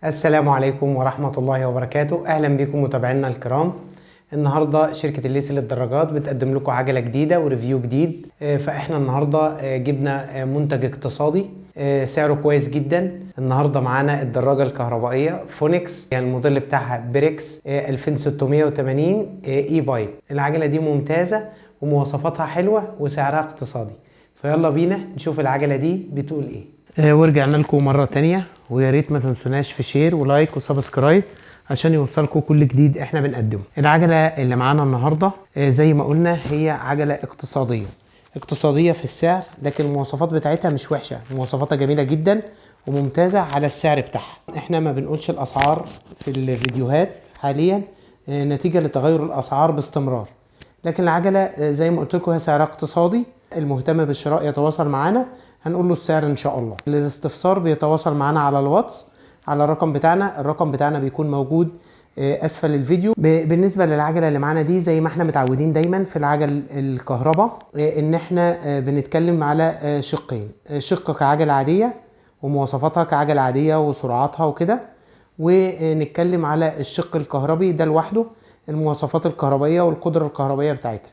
السلام عليكم ورحمة الله وبركاته. أهلا بكم متابعينا الكرام. النهاردة شركة الليثي للدراجات بتقدم لكم عجلة جديدة وريفيو جديد. فإحنا النهاردة جبنا منتج اقتصادي سعره كويس جدا. النهاردة معانا الدراجة الكهربائية فونكس، يعني الموديل بتاعها بريكس 2680 اي بايك. العجلة دي ممتازة ومواصفاتها حلوة وسعرها اقتصادي. فيلا بينا نشوف العجلة دي بتقول ايه. ورجعنا لكم مرة تانية، ويا ريت ما تنسوناش في شير ولايك وسبسكرايب عشان يوصلكم كل جديد احنا بنقدمه. العجلة اللي معانا النهاردة زي ما قلنا هي عجلة اقتصادية في السعر، لكن المواصفات بتاعتها مش وحشة، مواصفاتها جميلة جدا وممتازة على السعر بتاعها. احنا ما بنقولش الاسعار في الفيديوهات حاليا نتيجة لتغير الاسعار باستمرار، لكن العجلة زي ما قلت لكم هي سعرها اقتصادي. المهتم بالشراء يتواصل معنا، هنقول له السعر ان شاء الله. الاستفسار بيتواصل معنا على الواتس على الرقم بتاعنا بيكون موجود اسفل الفيديو. بالنسبه للعجله اللي معانا دي، زي ما احنا متعودين دايما في العجل الكهرباء ان احنا بنتكلم على شقين: شق كعجله عاديه ومواصفاتها كعجله عاديه وسرعاتها وكده، ونتكلم على الشق الكهربي ده لوحده، المواصفات الكهربائيه والقدره الكهربائيه بتاعتها.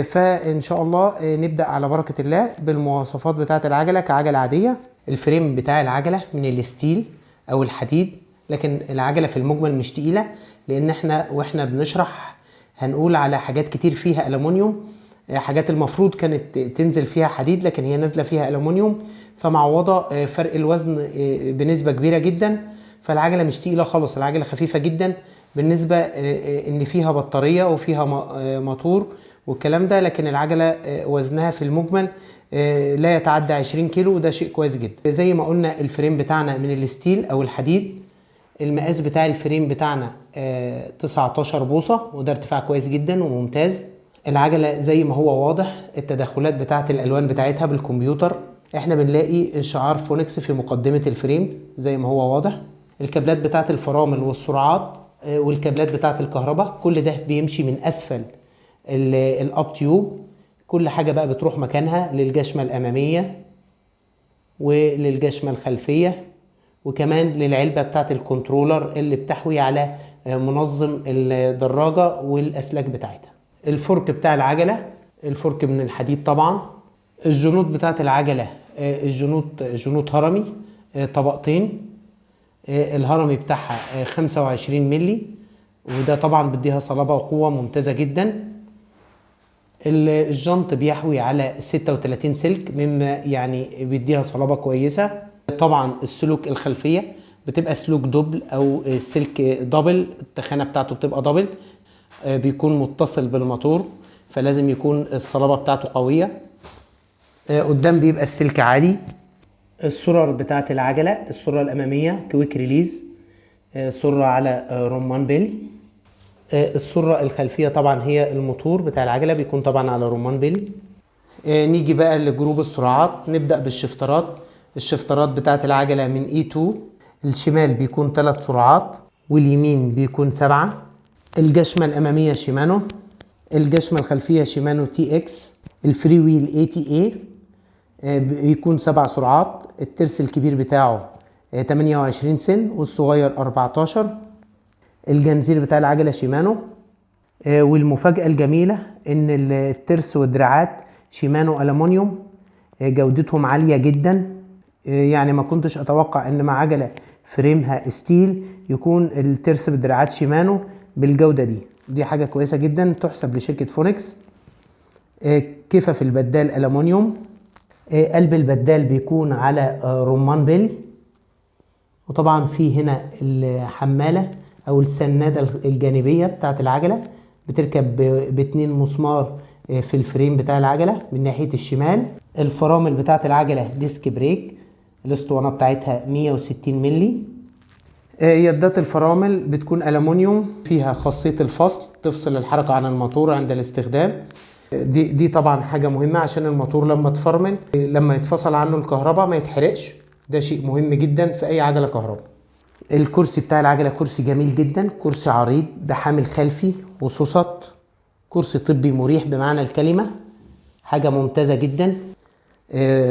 فان شاء الله نبدا على بركه الله بالمواصفات بتاعه العجله كعجله عاديه. الفريم بتاع العجله من الستيل او الحديد، لكن العجله في المجمل مش تقيله، لان احنا بنشرح هنقول على حاجات كتير فيها ألمونيوم، حاجات المفروض كانت تنزل فيها حديد لكن هي نازله فيها ألمونيوم، فمعوضه فرق الوزن بنسبه كبيره جدا. فالعجله مش تقيله خالص، العجله خفيفه جدا بالنسبه ان فيها بطاريه وفيها موتور والكلام ده، لكن العجله وزنها في المجمل لا يتعدى 20 كيلو، وده شيء كويس جدا. زي ما قلنا الفريم بتاعنا من الستيل او الحديد. المقاس بتاع الفريم بتاعنا 19 بوصه، وده ارتفاع كويس جدا وممتاز. العجله زي ما هو واضح التدخلات بتاعه الالوان بتاعتها بالكمبيوتر، احنا بنلاقي شعار فونكس في مقدمه الفريم زي ما هو واضح. الكابلات بتاعه الفرامل والسرعات والكابلات بتاعه الكهرباء كل ده بيمشي من اسفل الاب تيوب. كل حاجة بقى بتروح مكانها للجشمة الأمامية وللجشمة الخلفية، وكمان للعلبة بتاعت الكنترولر اللي بتحوي على منظم الدراجة والأسلاك بتاعتها. الفرك بتاع العجلة الفرك من الحديد طبعا. الجنوط بتاعت العجلة جنوط هرمي طبقتين. الهرمي بتاعها 25 ملي، وده طبعا بديها صلابة وقوة ممتازة جدا. الجنط بيحوي على 36 سلك، مما يعني بيديها صلابة كويسة. طبعا السلوك الخلفية بتبقى سلوك دبل او سلك دبل، التخانة بتاعته بتبقى دبل، بيكون متصل بالموتور، فلازم يكون الصلابة بتاعته قوية. قدام بيبقى السلك عادي. السرر بتاعت العجلة السرة الأمامية كويك ريليز، سرة على رمان بيل. السرة الخلفية طبعا هي الموتور بتاع العجلة، بيكون طبعا على رمان بيل. نيجي بقى لجروب السرعات. نبدأ بالشفترات. الشفترات بتاعت العجلة من E2. الشمال بيكون 3 سرعات واليمين بيكون 7. الجشمة الأمامية شيمانو، الجشمة الخلفية شيمانو TX. الفري ويل ATA بيكون 7 سرعات. الترس الكبير بتاعه 28 سن والصغير 14. الجنزير بتاع العجلة شيمانو. والمفاجأة الجميلة ان الترس والدراعات شيمانو ألمونيوم، جودتهم عالية جدا. يعني ما كنتش اتوقع ان مع عجلة فريمها ستيل يكون الترس بالدراعات شيمانو بالجودة دي حاجة كويسة جدا تحسب لشركة فونكس. كفف البدال ألمونيوم. قلب البدال بيكون على رمان بيل. وطبعا في هنا الحمالة او السنادة الجانبية بتاعت العجلة بتركب باتنين مسمار في الفريم بتاع العجلة من ناحية الشمال. الفرامل بتاعت العجلة ديسك بريك، الاسطوانة بتاعتها 160 ملي. يدات الفرامل بتكون ألمونيوم، فيها خاصية الفصل تفصل الحركة عن الموتور عند الاستخدام. دي طبعا حاجة مهمة عشان الموتور لما تفرمل لما يتفصل عنه الكهرباء ما يتحرقش، ده شيء مهم جدا في اي عجلة كهرباء. الكرسي بتاع العجلة كرسي جميل جدا، كرسي عريض بحامل خلفي وسوست، كرسي طبي مريح بمعنى الكلمة، حاجة ممتازة جدا.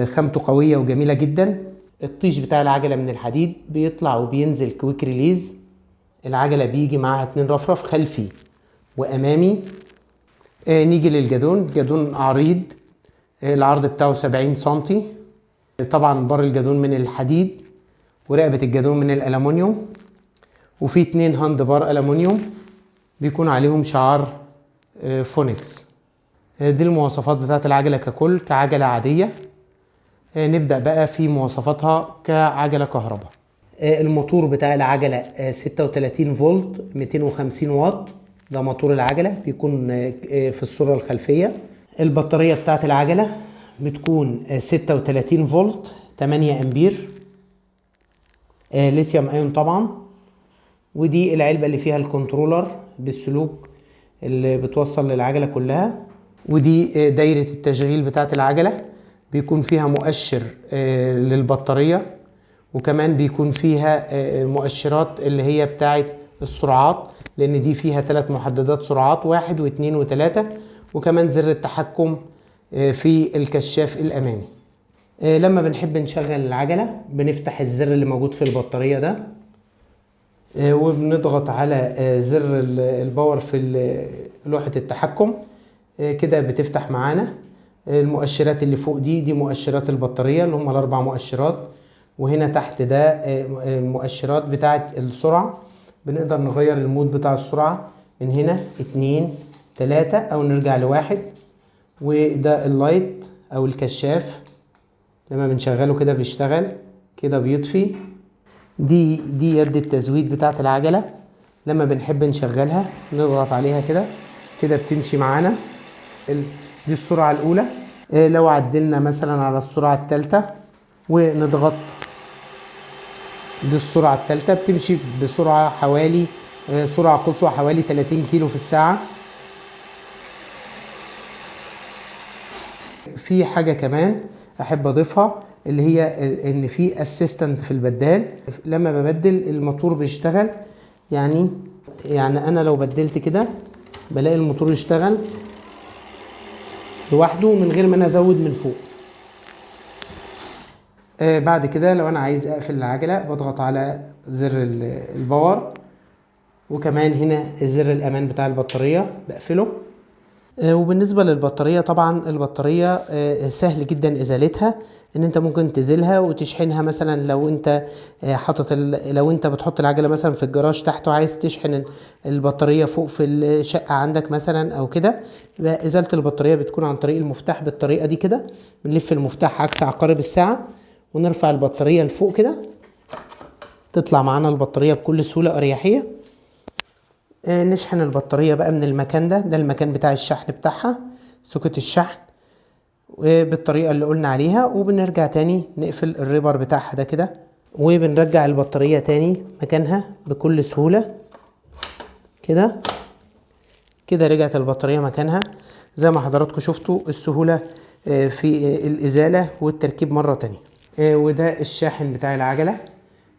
خامته قوية وجميلة جدا. الطيش بتاع العجلة من الحديد بيطلع وبينزل كويك ريليز. العجلة بيجي معاها 2 رفرف خلفي وامامي. نيجي للجادون. جادون عريض، العرض بتاعه 70 سنتي. طبعا بار الجادون من الحديد، ورقبة الجادون من الألمونيوم، وفي 2 هاند بار ألمونيوم بيكون عليهم شعار فونكس. دي المواصفات بتاعت العجلة ككل كعجلة عادية. نبدأ بقى في مواصفاتها كعجلة كهرباء. الموتور بتاع العجلة 36 فولت 250 واط، ده موتور العجلة بيكون في الصورة الخلفية. البطارية بتاعت العجلة بتكون 36 فولت 8 امبير ليثيوم ايون طبعا. ودي العلبة اللي فيها الكنترولر بالسلوك اللي بتوصل للعجلة كلها. ودي دايرة التشغيل بتاعت العجلة، بيكون فيها مؤشر للبطارية، وكمان بيكون فيها مؤشرات اللي هي بتاعت السرعات، لان دي فيها 3 محددات سرعات، 1 و2 و3، وكمان زر التحكم في الكشاف الامامي. لما بنحب نشغل العجلة بنفتح الزر اللي موجود في البطارية ده، وبنضغط على زر الباور في لوحة التحكم. كده بتفتح معانا. المؤشرات اللي فوق دي مؤشرات البطارية اللي هم ال4 مؤشرات، وهنا تحت ده المؤشرات بتاعة السرعة. بنقدر نغير المود بتاع السرعة من هنا 2 3 او نرجع ل1. وده اللايت او الكشاف، لما بنشغله كده بيشتغل، كده بيطفي. دي يد التزويد بتاعة العجلة. لما بنحب نشغلها نضغط عليها كده، كده بتمشي معانا. دي السرعة الأولى. لو عدلنا مثلا على السرعة الثالثة ونضغط، دي السرعة الثالثة، بتمشي بسرعة حوالي سرعة قصوى حوالي 30 كيلو في الساعة. في حاجة كمان أحب أضيفها، اللي هي إن في اسيستنت في البدال. لما ببدل الموتور بيشتغل، يعني أنا لو بدلت كده بلاقي الموتور يشتغل لوحده من غير ما أنا أزود من فوق. بعد كده لو أنا عايز أقفل العجلة بضغط على زر الباور، وكمان هنا زر الأمان بتاع البطارية بقفله. وبالنسبة للبطارية، طبعا البطارية سهل جدا ازالتها. ان انت ممكن تزيلها وتشحنها. مثلا لو انت لو انت بتحط العجلة مثلا في الجراج تحت وعايز تشحن البطارية فوق في الشقة عندك مثلا او كده، ازالة البطارية بتكون عن طريق المفتاح بالطريقة دي كده. بنلف المفتاح عكس عقارب الساعة ونرفع البطارية لفوق كده، تطلع معانا البطارية بكل سهولة واريحية. نشحن البطارية بقى من المكان ده المكان بتاع الشحن بتاعها، سوكت الشحن، بالطريقة اللي قلنا عليها. وبنرجع تاني نقفل الريبر بتاعها ده كده، وبنرجع البطارية تاني مكانها بكل سهولة كده. كده رجعت البطارية مكانها زي ما حضراتكم شفتوا السهولة في الإزالة والتركيب مرة تانية. وده الشاحن بتاع العجلة،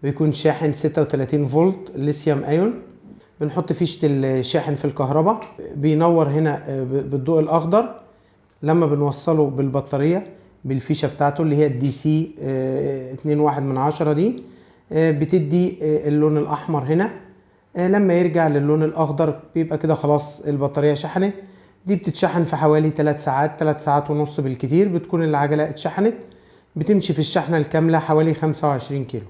بيكون شاحن 36 فولت ليثيوم ايون. بنحط فيشة الشاحن في الكهرباء، بينور هنا بالضوء الأخضر. لما بنوصله بالبطارية بالفيشة بتاعته اللي هي الدي سي 2.1 دي، بتدي اللون الأحمر هنا. لما يرجع للون الأخضر بيبقى كده خلاص البطارية شحنت. دي بتتشحن في حوالي 3 ساعات 3 ساعات ونص بالكتير، بتكون العجلة اتشحنت. بتمشي في الشحنة الكاملة حوالي 25 كيلو.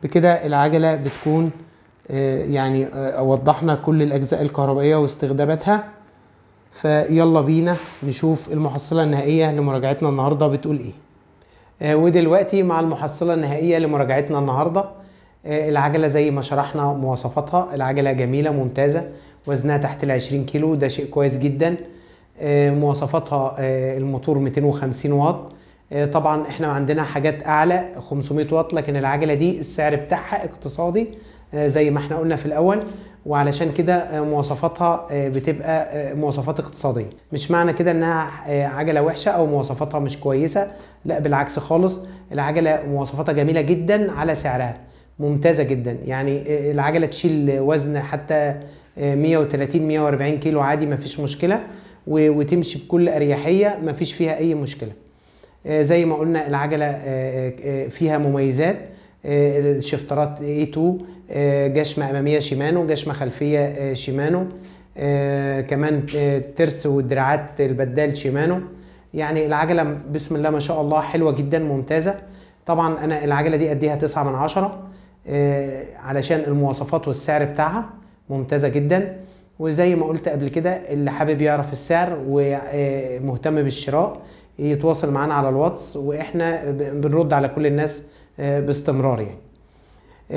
بكده العجلة بتكون يعني وضحنا كل الأجزاء الكهربائية واستخداماتها. فيلا بينا نشوف المحصلة النهائية لمراجعتنا النهاردة بتقول ايه. ودلوقتي مع المحصلة النهائية لمراجعتنا النهاردة. العجلة زي ما شرحنا مواصفاتها، العجلة جميلة ممتازة، وزنها تحت 20 كيلو، ده شيء كويس جدا. مواصفاتها الموتور 250 واط. طبعا احنا عندنا حاجات اعلى 500 واط، لكن العجلة دي السعر بتاعها اقتصادي زي ما احنا قلنا في الاول، وعلشان كده مواصفاتها بتبقى مواصفات اقتصادية. مش معنى كده انها عجلة وحشة او مواصفاتها مش كويسة، لا بالعكس خالص. العجلة مواصفاتها جميلة جدا على سعرها، ممتازة جدا. يعني العجلة تشيل وزن حتى 130 140 كيلو عادي، مفيش مشكلة، وتمشي بكل اريحية، مفيش فيها اي مشكلة. زي ما قلنا العجلة فيها مميزات، شفترات A2، جشمة أمامية شيمانو، جشمة خلفية شيمانو، كمان ترس والدراعات البدال شيمانو. يعني العجلة بسم الله ما شاء الله حلوة جدا ممتازة. طبعا أنا العجلة دي أديها 9/10 علشان المواصفات والسعر بتاعها ممتازة جدا. وزي ما قلت قبل كده، اللي حابب يعرف السعر ومهتم بالشراء يتواصل معانا على الواتس، واحنا بنرد على كل الناس باستمرار يعني.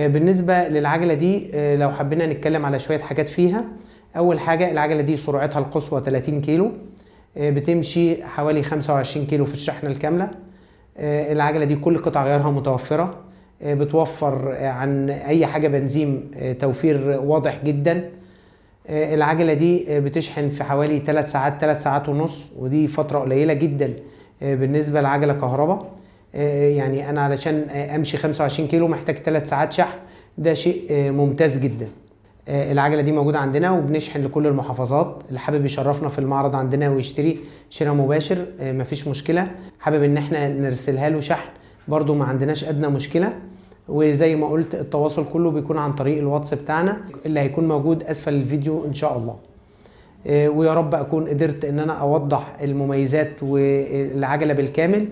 بالنسبة للعجلة دي لو حبينا نتكلم على شوية حاجات فيها. اول حاجة، العجلة دي سرعتها القصوى 30 كيلو، بتمشي حوالي 25 كيلو في الشحنة الكاملة. العجلة دي كل قطع غيارها متوفرة، بتوفر عن اي حاجة بنزين توفير واضح جدا. العجلة دي بتشحن في حوالي 3 ساعات، 3 ساعات ونص، ودي فترة قليلة جدا بالنسبة لعجلة كهرباء. يعني انا علشان امشي 25 كيلو محتاج 3 ساعات شحن، ده شيء ممتاز جدا. العجلة دي موجودة عندنا وبنشحن لكل المحافظات. اللي حابب يشرفنا في المعرض عندنا ويشتري شراء مباشر مفيش مشكلة. حابب ان احنا نرسلها له شحن برضو ما عندناش ادنى مشكلة. وزي ما قلت التواصل كله بيكون عن طريق الواتس بتاعنا اللي هيكون موجود اسفل الفيديو ان شاء الله. ويا رب اكون قدرت ان انا اوضح المميزات والعجلة بالكامل.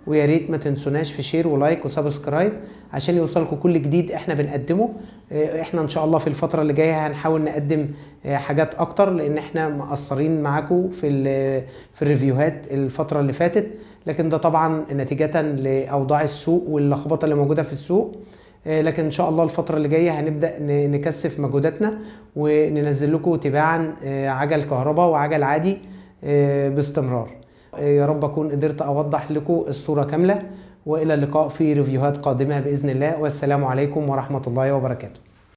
ويا ريت ما تنسوناش في شير ولايك وسبسكرايب عشان يوصلكم كل جديد احنا بنقدمه. احنا ان شاء الله في الفترة اللي جاية هنحاول نقدم حاجات اكتر، لان احنا مقصرين معاكم في الريفيوهات الفترة اللي فاتت، لكن ده طبعا نتيجة لاوضاع السوق واللخبطة اللي موجودة في السوق. لكن ان شاء الله الفترة اللي جاية هنبدأ نكثف مجهوداتنا وننزل لكم تباعا عجل كهرباء وعجل عادي باستمرار. يا رب أكون قدرت أوضح لكم الصورة كاملة، وإلى اللقاء في ريفيوهات قادمة بإذن الله، والسلام عليكم ورحمة الله وبركاته.